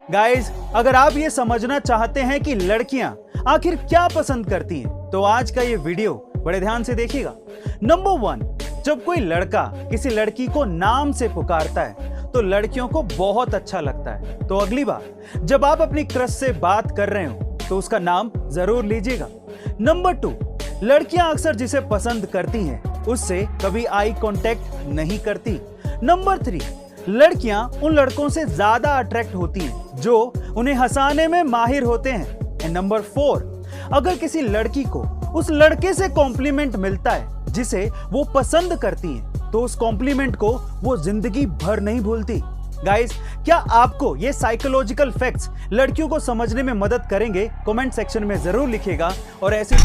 Guys, अगर आप ये समझना चाहते हैं कि लड़कियां आखिर क्या पसंद करती हैं, तो आज का ये वीडियो बड़े ध्यान से देखिएगा। नंबर 1, जब कोई लड़का किसी लड़की को नाम से पुकारता है तो लड़कियों को बहुत अच्छा लगता है। तो अगली बार जब आप अपनी क्रश से बात कर रहे हो तो उसका नाम जरूर लीजिएगा। नंबर 2, लड़कियां अक्सर जिसे पसंद करती हैं उससे कभी आई कांटेक्ट नहीं करती। नंबर 3, लड़कियां उन लड़कों से ज्यादा अट्रैक्ट होती हैं जो उन्हें हंसाने में माहिर होते हैं। एंड नंबर 4, अगर किसी लड़की को उस लड़के से कॉम्प्लीमेंट मिलता है जिसे वो पसंद करती हैं तो उस कॉम्प्लीमेंट को वो जिंदगी भर नहीं भूलती। गाइस, क्या आपको ये साइकोलॉजिकल फैक्ट्स लड़कियों को समझने में मदद करेंगे? कमेंट सेक्शन में जरूर लिखिएगा। और ऐसे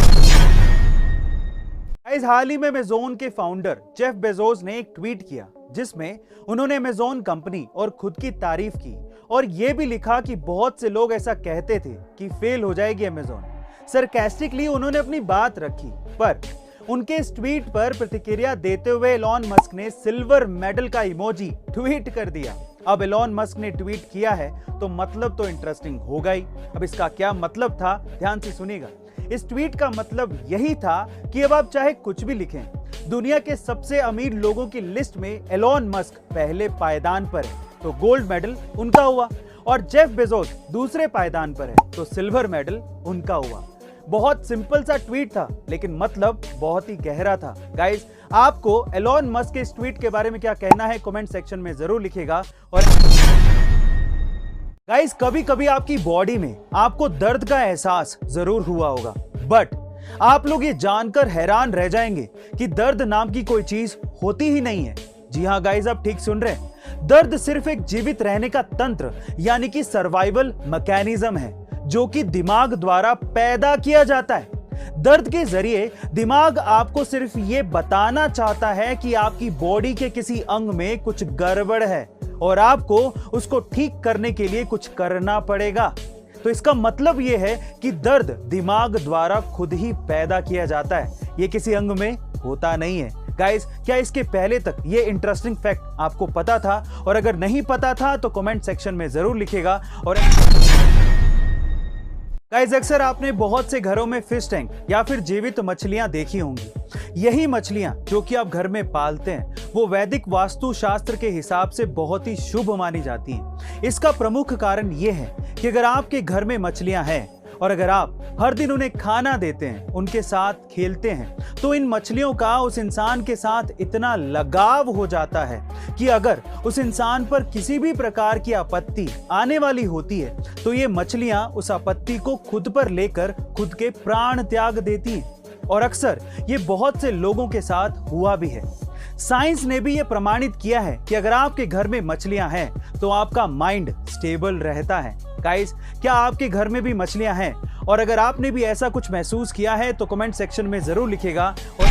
गाइस, हाल ही में अमेज़न के फाउंडर जेफ बेजोस ने एक ट्वीट किया जिसमें उन्होंने अमेज़न कंपनी और खुद की तारीफ की और यह भी लिखा कि बहुत से लोग ऐसा कहते थे कि फेल हो जाएगी अमेज़न। सरकास्टिकली उन्होंने अपनी बात रखी, पर उनके इस ट्वीट पर प्रतिक्रिया देते हुए एलॉन मस्क ने सिल्वर मेडल का इमोजी ट्वीट कर दिया। अब एलॉन मस्क ने ट्वीट किया है तो मतलब तो इंटरेस्टिंग होगा ही। अब इसका क्या मतलब था, ध्यान से सुनिएगा। इस ट्वीट का मतलब यही था कि अब आप चाहे कुछ भी लिखें, दुनिया के सबसे अमीर लोगों की लिस्ट में एलॉन मस्क पहले पायदान पर है तो गोल्ड मेडल उनका हुआ, और जेफ बेजोस दूसरे पायदान पर है तो सिल्वर मेडल उनका हुआ। बहुत सिंपल सा ट्वीट था लेकिन मतलब बहुत ही गहरा था। गाइस, आपको एलॉन मस्क के इस ट्वीट के बारे में क्या कहना है कमेंट सेक्शन में जरूर लिखिएगा। और गाइस, कभी कभी आपकी बॉडी में आपको दर्द का एहसास जरूर हुआ होगा, बट आप लोग ये जानकर हैरान रह जाएंगे कि दर्द नाम की कोई चीज होती ही नहीं है। जी हाँ गाइस, आप ठीक सुन रहे हैं। दर्द सिर्फ एक जीवित रहने का तंत्र यानी कि सर्वाइवल मैकेनिज्म है जो कि दिमाग द्वारा पैदा किया जाता है। दर्द के जरिए दिमाग आपको सिर्फ ये बताना चाहता है कि आपकी बॉडी के किसी अंग में कुछ गड़बड़ है और आपको उसको ठीक करने के लिए कुछ करना पड़ेगा। तो इसका मतलब यह है कि दर्द दिमाग द्वारा खुद ही पैदा किया जाता है, ये किसी अंग में होता नहीं है। गाइस, क्या इसके पहले तक ये इंटरेस्टिंग फैक्ट आपको पता था? और अगर नहीं पता था तो कमेंट सेक्शन में जरूर लिखिएगा। और गाइस, अक्सर आपने बहुत से घरों में फिश टैंक या फिर जीवित मछलियां देखी होंगी। यही मछलियां जो कि आप घर में पालते हैं वो वैदिक वास्तु शास्त्र के हिसाब से बहुत ही शुभ मानी जाती हैं। इसका प्रमुख कारण ये है कि अगर आपके घर में मछलियां हैं और अगर आप हर दिन उन्हें खाना देते हैं, उनके साथ खेलते हैं, तो इन मछलियों का उस इंसान के साथ इतना लगाव हो जाता है कि अगर उस इंसान पर किसी भी प्रकार की आपत्ति आने वाली होती है तो ये मछलियां उस आपत्ति को खुद पर लेकर खुद के प्राण त्याग देती हैं। और अक्सर ये बहुत से लोगों के साथ हुआ भी है। साइंस ने भी ये प्रमाणित किया है कि अगर आपके घर में मछलियां हैं तो आपका माइंड स्टेबल रहता है। गाइस, क्या आपके घर में भी मछलियां हैं? और अगर आपने भी ऐसा कुछ महसूस किया है तो कमेंट सेक्शन में जरूर लिखिएगा। और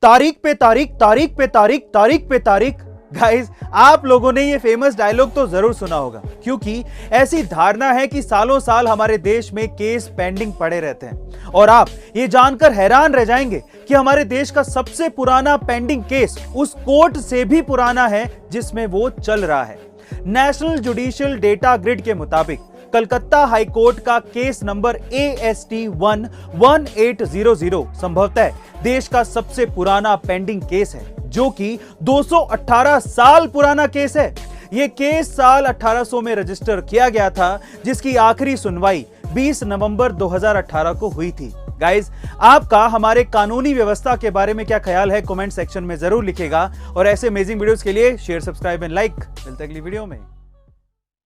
तारीख पे तारीख, तारीख पे तारीख, तारीख पे तारीख। गाइस, आप लोगों ने ये फेमस डायलॉग तो जरूर सुना होगा, क्योंकि ऐसी धारणा है कि सालों साल हमारे देश में केस पेंडिंग पड़े रहते हैं। और आप ये जानकर हैरान रह जाएंगे कि हमारे देश का सबसे पुराना पेंडिंग केस उस कोर्ट से भी पुराना है जिसमें वो चल रहा है। नेशनल जुडिशियल डेटा ग्रिड के मुताबिक कलकत्ता हाई कोर्ट का केस नंबर AST 11800 संभवतः देश का सबसे पुराना पेंडिंग केस है, जो कि 218 साल पुराना केस है। यह केस साल 1800 में रजिस्टर किया गया था, जिसकी आखिरी सुनवाई 20 नवंबर 2018 को हुई थी। गाइस, आपका हमारे कानूनी व्यवस्था के बारे में क्या ख्याल है कमेंट सेक्शन में जरूर लिखिएगा। और ऐसे अमेजिंग वीडियोस के लिए शेयर, सब्सक्राइब एंड लाइक। मिलते हैं अगली वीडियो में।